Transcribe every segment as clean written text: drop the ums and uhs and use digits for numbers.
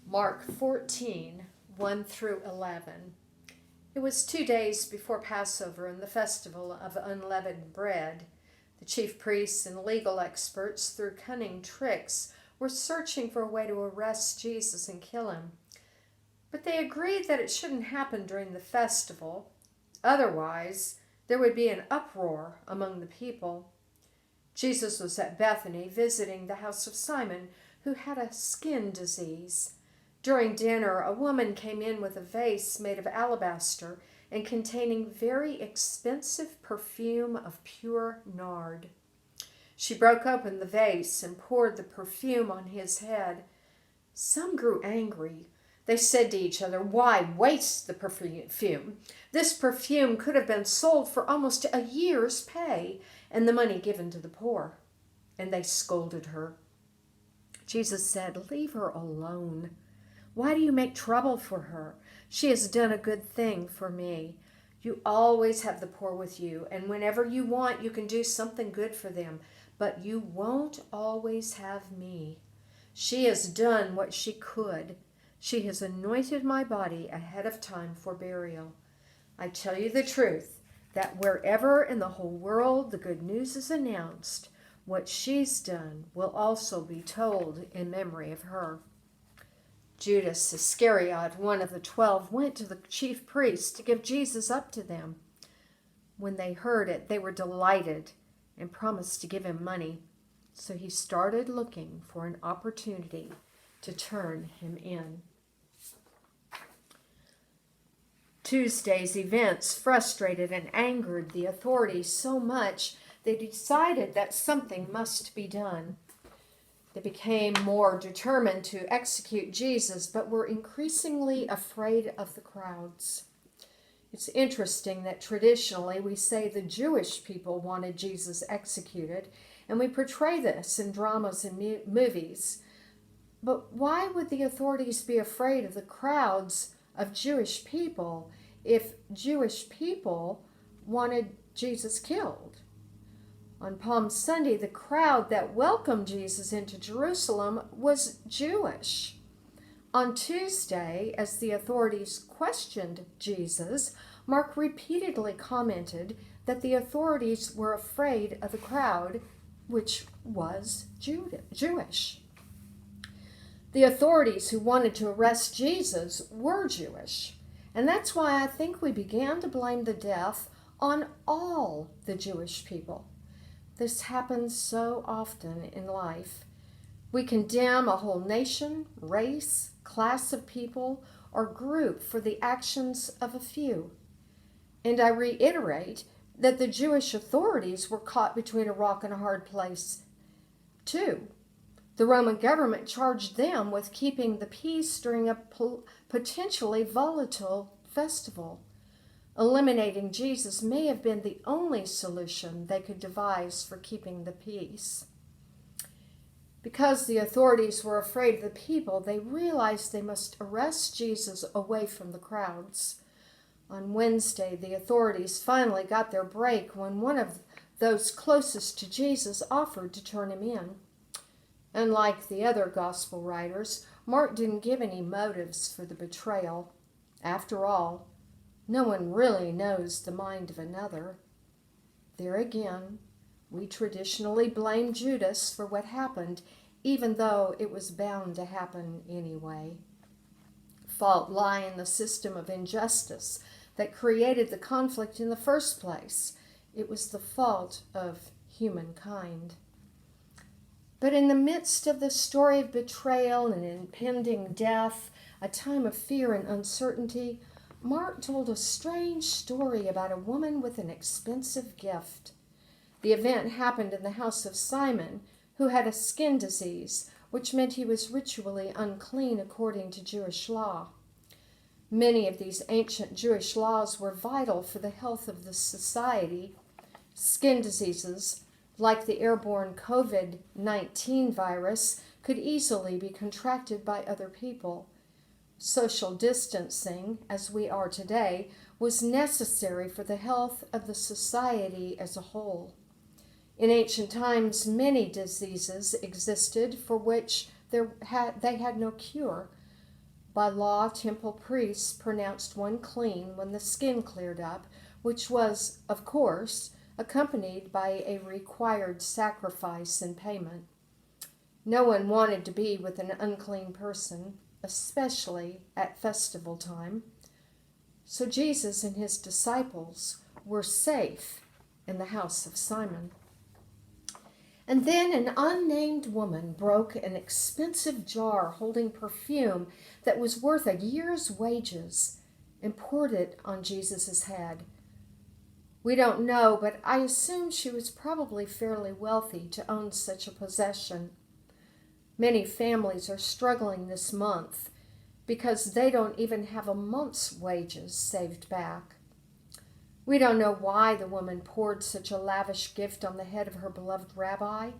Mark 14, 1 through 11. It was 2 days before Passover and the festival of unleavened bread. The chief priests and legal experts, through cunning tricks, were searching for a way to arrest Jesus and kill him. But they agreed that it shouldn't happen during the festival. Otherwise, there would be an uproar among the people. Jesus was at Bethany visiting the house of Simon, who had a skin disease. During dinner, a woman came in with a vase made of alabaster and containing very expensive perfume of pure nard. She broke open the vase and poured the perfume on his head. Some grew angry. They said to each other, "Why waste the perfume? This perfume could have been sold for almost a year's pay and the money given to the poor." And they scolded her. Jesus said, "Leave her alone. Why do you make trouble for her? She has done a good thing for me. You always have the poor with you, and whenever you want, you can do something good for them, but you won't always have me. She has done what she could. She has anointed my body ahead of time for burial. I tell you the truth, that wherever in the whole world the good news is announced, what she's done will also be told in memory of her." Judas Iscariot, one of the 12, went to the chief priests to give Jesus up to them. When they heard it, they were delighted and promised to give him money. So he started looking for an opportunity to turn him in. Tuesday's events frustrated and angered the authorities so much they decided that something must be done. They became more determined to execute Jesus, but were increasingly afraid of the crowds. It's interesting that traditionally we say the Jewish people wanted Jesus executed, and we portray this in dramas and movies. But why would the authorities be afraid of the crowds of Jewish people if Jewish people wanted Jesus killed? On Palm Sunday, the crowd that welcomed Jesus into Jerusalem was Jewish. On Tuesday, as the authorities questioned Jesus, Mark repeatedly commented that the authorities were afraid of the crowd, which was Jewish. The authorities who wanted to arrest Jesus were Jewish, and that's why I think we began to blame the death on all the Jewish people. This happens so often in life. We condemn a whole nation, race, class of people, or group for the actions of a few. And I reiterate that the Jewish authorities were caught between a rock and a hard place, too. The Roman government charged them with keeping the peace during a potentially volatile festival. Eliminating Jesus may have been the only solution they could devise for keeping the peace. Because the authorities were afraid of the people, they realized they must arrest Jesus away from the crowds. On Wednesday, the authorities finally got their break when one of those closest to Jesus offered to turn him in. Unlike the other gospel writers, Mark didn't give any motives for the betrayal. After all, no one really knows the mind of another. There again, we traditionally blame Judas for what happened, even though it was bound to happen anyway. Fault lie in the system of injustice that created the conflict in the first place. It was the fault of humankind. But in the midst of the story of betrayal and impending death, a time of fear and uncertainty, Mark told a strange story about a woman with an expensive gift. The event happened in the house of Simon, who had a skin disease, which meant he was ritually unclean according to Jewish law. Many of these ancient Jewish laws were vital for the health of the society. Skin diseases, like the airborne COVID-19 virus, could easily be contracted by other people. Social distancing, as we are today, was necessary for the health of the society as a whole. In ancient times, many diseases existed for which they had no cure. By law, temple priests pronounced one clean when the skin cleared up, which was, of course, accompanied by a required sacrifice and payment. No one wanted to be with an unclean person, especially at festival time. So Jesus and his disciples were safe in the house of Simon. And then an unnamed woman broke an expensive jar holding perfume that was worth a year's wages and poured it on Jesus' head. We don't know, but I assume she was probably fairly wealthy to own such a possession. Many families are struggling this month because they don't even have a month's wages saved back. We don't know why the woman poured such a lavish gift on the head of her beloved rabbi.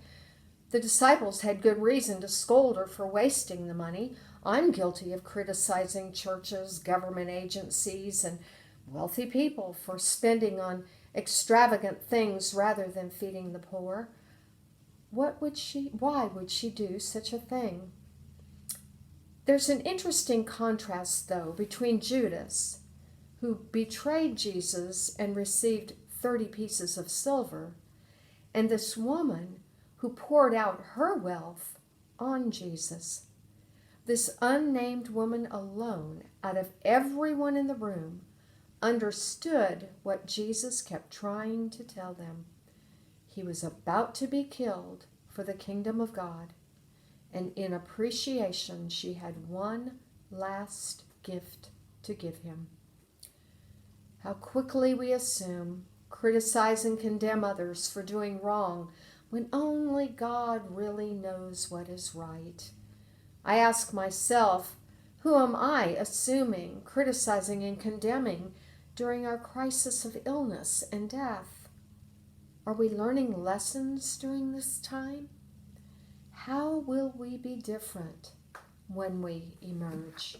The disciples had good reason to scold her for wasting the money. I'm guilty of criticizing churches, government agencies, and wealthy people for spending on extravagant things rather than feeding the poor. Why would she do such a thing? There's an interesting contrast, though, between Judas, who betrayed Jesus and received 30 pieces of silver, and this woman who poured out her wealth on Jesus. This unnamed woman alone, out of everyone in the room, understood what Jesus kept trying to tell them. He was about to be killed for the kingdom of God, and in appreciation, she had one last gift to give him. How quickly we assume, criticize, and condemn others for doing wrong when only God really knows what is right. I ask myself, who am I assuming, criticizing, and condemning during our crisis of illness and death? Are we learning lessons during this time? How will we be different when we emerge?